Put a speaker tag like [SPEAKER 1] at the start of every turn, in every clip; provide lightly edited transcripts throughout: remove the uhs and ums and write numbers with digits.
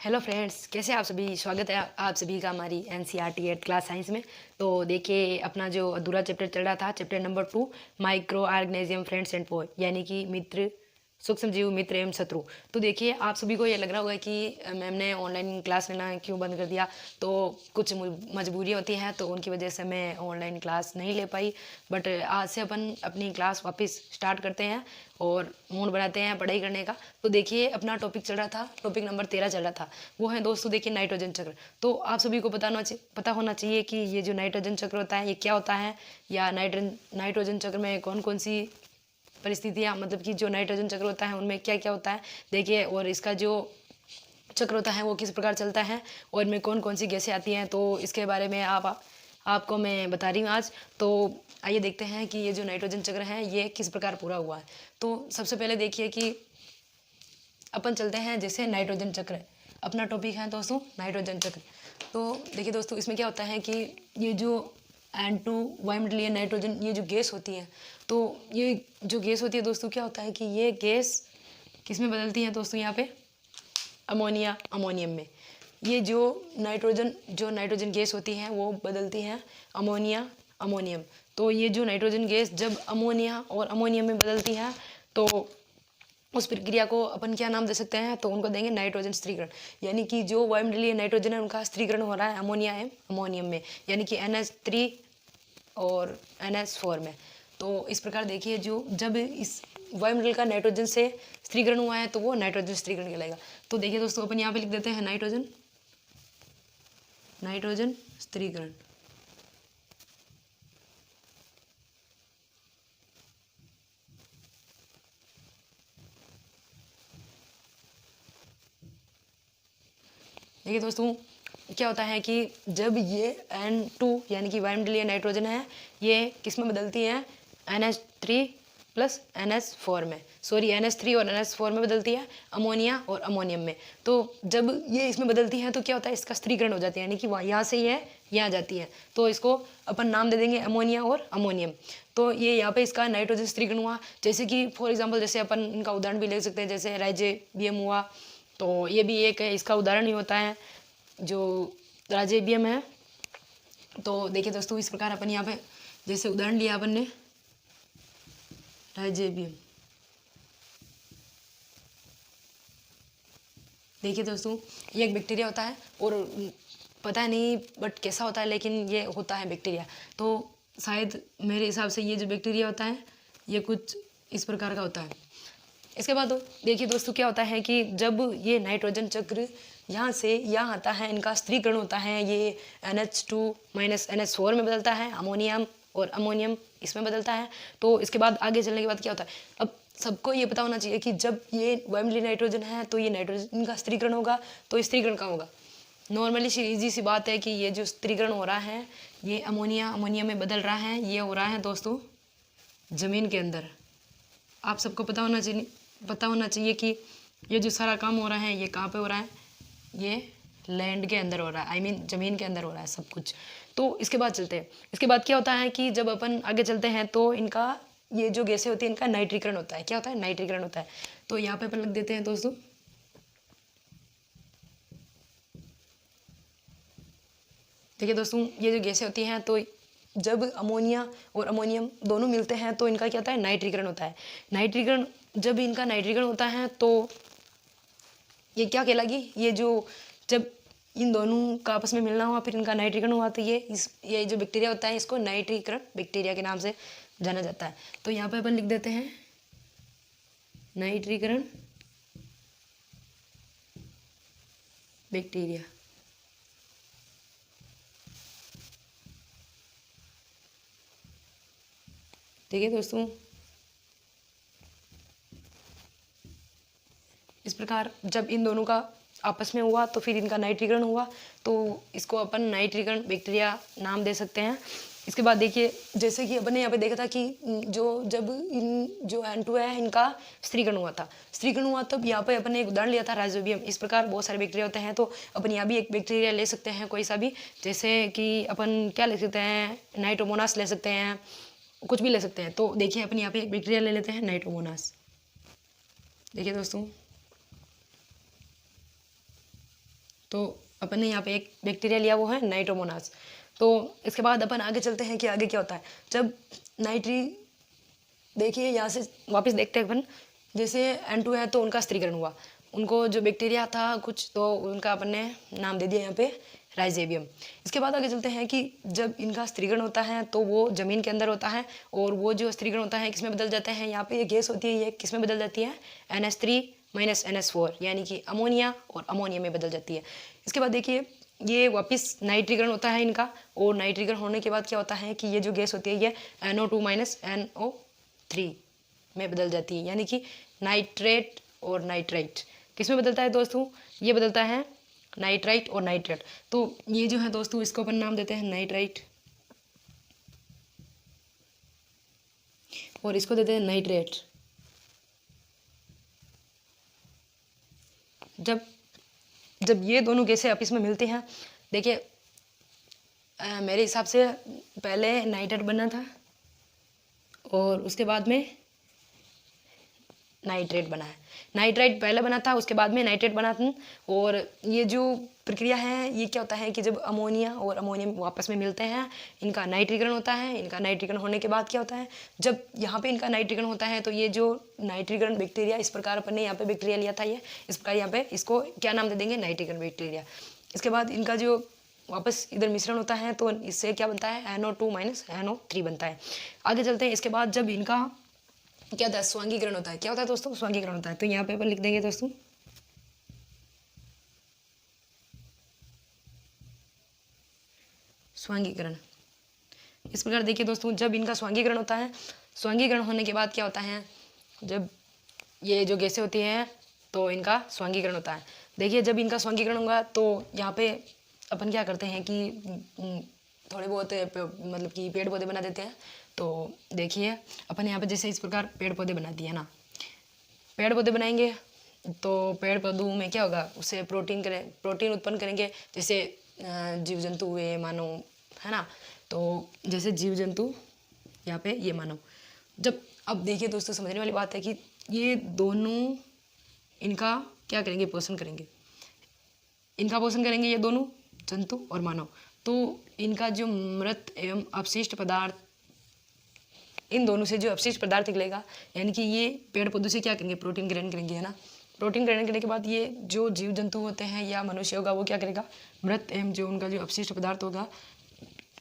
[SPEAKER 1] Hello friends, कैसे आप सभी। स्वागत है आप सभी का हमारी एनसीईआरटी 8th क्लास साइंस में। तो देखिए, अपना जो अधूरा चैप्टर चल रहा था, chapter number 2 microorganism friends and foe, यानी कि मित्र, सूक्ष्म जीव, मित्र एवं शत्रु। तो देखिए, आप सभी को ये लग रहा होगा कि मैम ने ऑनलाइन क्लास लेना क्यों बंद कर दिया। तो कुछ मजबूरी होती है, तो उनकी वजह से मैं ऑनलाइन क्लास नहीं ले पाई। बट आज से अपन अपनी क्लास वापस स्टार्ट करते हैं और मूड बनाते हैं पढ़ाई करने का। तो देखिए, अपना टॉपिक चल रहा था, टॉपिक नंबर 13 चल रहा था। वो है दोस्तों, देखिए, नाइट्रोजन चक्र। तो आप सभी को पता होना चाहिए कि ये जो नाइट्रोजन चक्र होता है ये क्या होता है, या नाइट्रोजन चक्र में कौन कौन सी परिस्थितियाँ, मतलब कि जो नाइट्रोजन चक्र होता है उनमें क्या क्या होता है। देखिए, और इसका जो चक्र होता है वो किस प्रकार चलता है और इनमें कौन कौन सी गैसें आती हैं, तो इसके बारे में आपको मैं बता रही हूँ आज। तो आइए देखते हैं कि ये जो नाइट्रोजन चक्र है ये किस प्रकार पूरा हुआ है। तो सबसे पहले देखिए कि अपन चलते हैं जैसे नाइट्रोजन चक्र। अपना टॉपिक है दोस्तों नाइट्रोजन चक्र। तो देखिए दोस्तों, इसमें क्या होता है कि ये जो N2 वायुमंडलीय नाइट्रोजन, ये जो गैस होती है, तो ये जो गैस होती है दोस्तों, क्या होता है कि ये गैस किस में बदलती है दोस्तों, यहाँ पे अमोनिया अमोनियम में। ये जो नाइट्रोजन गैस होती है वो बदलती है अमोनिया अमोनियम। तो ये जो नाइट्रोजन गैस जब अमोनिया और अमोनियम में बदलती है, तो उस प्रक्रिया को अपन क्या नाम दे सकते हैं, तो उनको देंगे नाइट्रोजन स्थिरीकरण। यानी कि जो वायुमंडलीय नाइट्रोजन है उनका स्थिरीकरण हो रहा है अमोनिया एवं अमोनियम में, यानी कि NH3 और NH4 में। तो इस प्रकार देखिए, जो जब इस वायुमंडल का नाइट्रोजन से स्थिरीकरण हुआ है तो वो नाइट्रोजन स्थिरीकरण कहलाएगा। तो देखिए दोस्तों, अपन यहाँ पे लिख देते हैं नाइट्रोजन स्थिरीकरण। देखिए दोस्तों, क्या होता है कि जब ये N2 यानी कि वायुमंडलीय नाइट्रोजन है, ये किस में बदलती है, NH3 प्लस NH4 में, सॉरी NH3 और NH4 में बदलती है, अमोनिया और अमोनियम में। तो जब ये इसमें बदलती है तो क्या होता है, इसका स्थिरीकरण हो जाती है, यानी कि यहाँ से ये यहाँ जाती है। तो इसको अपन नाम दे देंगे अमोनिया और अमोनियम। तो ये यहाँ पे इसका नाइट्रोजन स्थिरीकरण हुआ। जैसे कि फॉर एग्जाम्पल, जैसे अपन इनका उदाहरण भी ले सकते हैं, जैसे राइजोबियम हुआ। तो ये भी एक है, इसका उदाहरण ही होता है जो राइजोबियम है। तो देखिए दोस्तों, इस प्रकार अपन यहाँ पे जैसे उदाहरण लिया अपन ने राइजोबियम। देखिए दोस्तों, ये एक बैक्टीरिया होता है और पता नहीं बट कैसा होता है, लेकिन ये होता है बैक्टीरिया। तो शायद मेरे हिसाब से ये जो बैक्टीरिया होता है ये कुछ इस प्रकार का होता है। इसके बाद देखिए दोस्तों, क्या होता है कि जब ये नाइट्रोजन चक्र यहाँ से यहाँ आता है, इनका स्थिरीकरण होता है, ये NH2 माइनस NH4 में बदलता है, अमोनियम और अमोनियम इसमें बदलता है। तो इसके बाद आगे चलने के बाद क्या होता है, अब सबको ये पता होना चाहिए कि जब ये वायुमंडलीय नाइट्रोजन है तो ये नाइट्रोजन का स्थिरीकरण होगा। तो स्थिरीकरण कहाँ होगा, नॉर्मली ईजी सी बात है कि ये जो स्थिरीकरण हो रहा है ये अमोनिया अमोनियम में बदल रहा है, ये हो रहा है दोस्तों ज़मीन के अंदर। आप सबको पता होना चाहिए कि ये जो सारा काम हो रहा है ये कहाँ पे हो रहा है, ये लैंड के अंदर हो रहा है, आई मीन ज़मीन के अंदर हो रहा है सब कुछ। तो इसके बाद चलते हैं, इसके बाद क्या होता है कि जब अपन आगे चलते हैं तो इनका ये जो गैसें होती है इनका नाइट्रीकरण होता है। क्या होता है, नाइट्रीकरण होता है। तो यहाँ पे अपन लिख देते हैं दोस्तों देखिए दोस्तों, ये जो गैसें होती हैं, तो जब अमोनिया और अमोनियम दोनों मिलते हैं तो इनका क्या होता है, नाइट्रीकरण होता है। नाइट्रीकरण, जब इनका नाइट्रीकरण होता है तो ये क्या कहलाएगी, ये जो जब इन दोनों का आपस में मिलना हुआ फिर इनका नाइट्रीकरण हुआ, तो ये जो बैक्टीरिया होता है इसको नाइट्रीकरण बैक्टीरिया के नाम से जाना जाता है। तो यहाँ पे अपन लिख देते हैं नाइट्रीकरण बैक्टीरिया। देखिए दोस्तों, इस प्रकार जब इन दोनों का आपस में हुआ तो फिर इनका नाइट्रीकरण हुआ, तो इसको अपन नाइट्रीकरण बैक्टीरिया नाम दे सकते हैं। इसके बाद देखिए, जैसे कि अपन ने यहाँ पे देखा था कि जब इन जो N2 है इनका स्थिरीकरण हुआ था, तब यहाँ पे अपन ने एक उदाहरण लिया था राइजोबियम। इस प्रकार बहुत सारे बैक्टीरिया होते हैं, तो अपन यहाँ भी एक बैक्टीरिया ले सकते हैं कोई सा भी, जैसे कि अपन क्या ले सकते हैं, नाइट्रोमोनास ले सकते हैं, कुछ भी ले सकते हैं। तो देखिए, अपन यहाँ पे एक बैक्टीरिया ले लेते हैं नाइट्रोमोनास। देखिए दोस्तों, तो अपन ने यहाँ पे एक बैक्टीरिया लिया, वो है नाइट्रोमोनास। तो इसके बाद अपन आगे चलते हैं कि आगे क्या होता है जब नाइट्री, देखिए यहाँ से वापस देखते हैं अपन, जैसे N2 है तो उनका स्त्रीकरण हुआ, उनको जो बैक्टीरिया था कुछ तो उनका अपन ने नाम दे दिया यहाँ पे राइजेबियम। इसके बाद आगे चलते हैं कि जब इनका स्त्रीकरण होता है तो वो ज़मीन के अंदर होता है, और वो जो स्त्रीकरण होता है किसमें बदल जाते हैं, यहाँ पे ये गैस होती है, ये किसमें बदल जाती है, NH3 - NH4 यानी कि अमोनिया और अमोनिया में बदल जाती है। इसके बाद देखिए ये वापस नाइट्रीकरण होता है इनका, और नाइट्रीकरण होने के बाद क्या होता है कि ये जो गैस होती है ये NO2 - NO3 में बदल जाती है, यानी कि नाइट्रेट और नाइट्राइट किस में बदलता है दोस्तों, ये बदलता है नाइट्राइट और नाइट्रेट। तो ये जो है दोस्तों इसको अपन नाम देते हैं नाइट्राइट, और इसको देते हैं नाइट्रेट। जब जब ये दोनों गैसें आपस में मिलती हैं, देखिए मेरे हिसाब से पहले नाइट्रेट बना था और उसके बाद में नाइट्रेट बना है, नाइट्राइट पहले बना था उसके बाद में नाइट्रेट बना था। और ये जो प्रक्रिया है ये क्या होता है कि जब अमोनिया और अमोनियम आपस में मिलते हैं इनका नाइट्रीकरण होता है, इनका नाइट्रीकरण होने के बाद क्या होता है, जब यहाँ पे इनका नाइट्रीकरण होता है तो ये जो नाइट्रीकरण बैक्टीरिया, इस प्रकार अपन ने यहाँ पे बैक्टीरिया लिया था, ये इस प्रकार यहाँ पे इसको क्या नाम दे देंगे, नाइट्रीकरण बैक्टीरिया। इसके बाद इनका जो वापस इधर मिश्रण होता है तो इससे क्या बनता है, NO2 - NO3 बनता है। आगे चलते हैं, इसके बाद जब इनका क्या होता है, स्वांगीकरण होता है। क्या होता है दोस्तों, स्वांगीकरण होता है। तो यहाँ पे अपन लिख देंगे दोस्तों स्वांगीकरण। इस प्रकार देखिए दोस्तों जब इनका स्वांगीकरण होता है, स्वांगीकरण होने के बाद क्या होता है, जब ये जो गैसें होती हैं तो इनका स्वांगीकरण होता है। देखिए जब इनका स्वांगीकरण होगा तो यहाँ पे अपन क्या करते हैं कि थोड़े बहुत मतलब कि पेड़ पौधे बना देते हैं। तो देखिए अपन यहाँ पे जैसे इस प्रकार पेड़ पौधे बना दिए ना, पेड़ पौधे बनाएंगे तो पेड़ पौधों में क्या होगा, उससे प्रोटीन उत्पन्न करेंगे, जैसे जीव जंतु हुए मानव, है ना। तो जैसे जीव जंतु यहाँ पे ये मानव, जब अब देखिए दोस्तों समझने वाली बात है कि ये दोनों इनका क्या करेंगे, पोषण करेंगे, इनका पोषण करेंगे ये दोनों जंतु और मानव। तो इनका जो मृत एवं अपशिष्ट पदार्थ, इन दोनों से जो अपशिष्ट पदार्थ निकलेगा, यानी कि ये पेड़ पौधों से क्या करेंगे, प्रोटीन ग्रहण करेंगे, है ना। प्रोटीन ग्रहण करने के बाद ये जो जीव जंतु होते हैं या मनुष्य होगा वो क्या करेगा, मृत एवं जो उनका जो अपशिष्ट पदार्थ होगा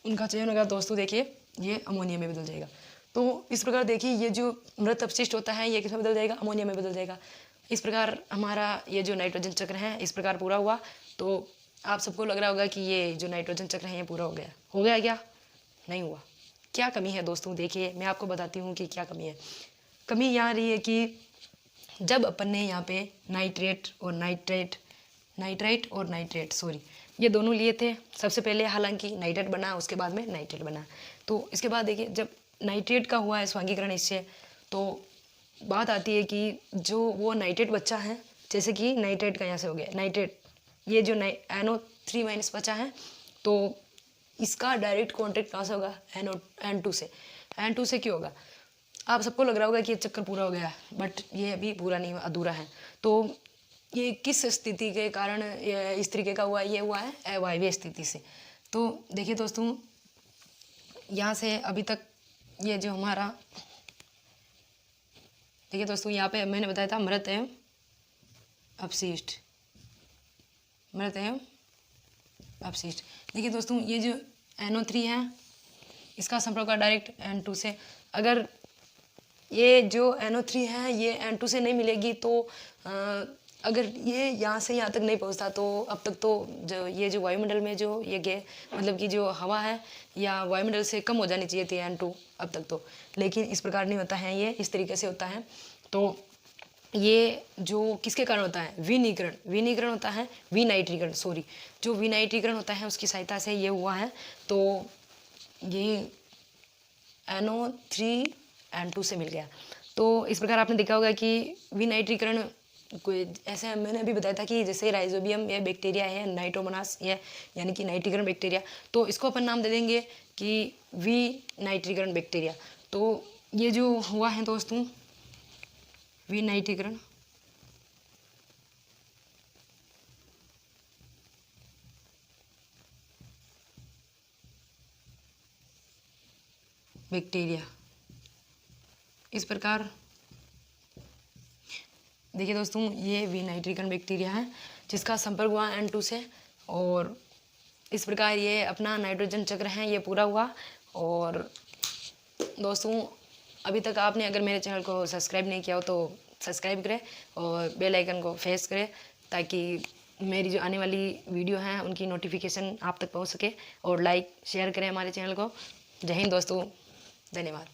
[SPEAKER 1] उनका चयन होगा दोस्तों, देखिए ये अमोनिया में बदल जाएगा। तो इस प्रकार देखिए ये जो मृत अपशिष्ट होता है ये किस में बदल जाएगा, अमोनिया में बदल जाएगा। इस प्रकार हमारा ये जो नाइट्रोजन चक्र है इस प्रकार पूरा हुआ। तो आप सबको लग रहा होगा कि ये जो नाइट्रोजन चक्र है ये पूरा हो गया क्या, नहीं हुआ। क्या कमी है दोस्तों, देखिए मैं आपको बताती हूँ कि क्या कमी है। कमी यहाँ रही है कि जब अपन ने यहाँ पे नाइट्राइट और नाइट्रेट सॉरी ये दोनों लिए थे सबसे पहले, हालांकि नाइट्रेट बना उसके बाद में नाइट्रेट बना। तो इसके बाद देखिए जब नाइट्रेट का हुआ है स्वांगीकरण इससे, तो बात आती है कि जो वो नाइट्रेट बच्चा है, जैसे कि नाइट्रेट का यहाँ से हो गया नाइट्रेट, ये जो NO3- बचा है तो इसका डायरेक्ट कॉन्टेक्ट कहाँ से होगा, N2 से। N2 से क्यों होगा, आप सबको लग रहा होगा कि ये चक्कर पूरा हो गया, बट ये अभी पूरा नहीं, अधूरा है। तो ये किस स्थिति के कारण इस तरीके का हुआ, ये हुआ है अवायवीय स्थिति से। तो देखिए दोस्तों यहाँ से अभी तक ये जो हमारा, देखिए दोस्तों यहाँ पे मैंने बताया था मृत एवं अपशिष्ट, मृत एवं अपशिष्ट। देखिए दोस्तों ये जो NO3 है इसका संपर्क है डायरेक्ट N2 से। अगर ये जो NO3 है ये N2 से नहीं मिलेगी तो अगर ये यहाँ से यहाँ तक नहीं पहुँचता तो अब तक तो जो ये जो वायुमंडल में जो ये मतलब कि जो हवा है या वायुमंडल से कम हो जानी चाहिए थी N2 अब तक तो, लेकिन इस प्रकार नहीं होता है, ये इस तरीके से होता है। तो ये जो किसके कारण होता है, विनिकरण होता है, विनाइट्रीकरण सॉरी, जो विनाइट्रीकरण होता है उसकी सहायता से ये हुआ है। तो ये NO3 N2 से मिल गया। तो इस प्रकार आपने देखा होगा कि विनाइट्रीकरण कोई ऐसे मैंने अभी बताया था कि जैसे राइजोबियम या बैक्टीरिया है नाइट्रोमोनास या यानी कि नाइट्रीकरण बैक्टीरिया, तो इसको अपन नाम दे देंगे कि विनाइट्रीकरण बैक्टीरिया। तो ये जो हुआ है दोस्तों विनाइट्रीकरण, बैक्टीरिया। इस प्रकार देखिए दोस्तों, ये विनाइट्रिकन बैक्टीरिया है जिसका संपर्क हुआ N2 से, और इस प्रकार ये अपना नाइट्रोजन चक्र है ये पूरा हुआ। और दोस्तों, अभी तक आपने अगर मेरे चैनल को सब्सक्राइब नहीं किया हो तो सब्सक्राइब करें और बेल आइकन को प्रेस करें, ताकि मेरी जो आने वाली वीडियो हैं उनकी नोटिफिकेशन आप तक पहुंच सके। और लाइक शेयर करें हमारे चैनल को। जय हिंद दोस्तों, धन्यवाद।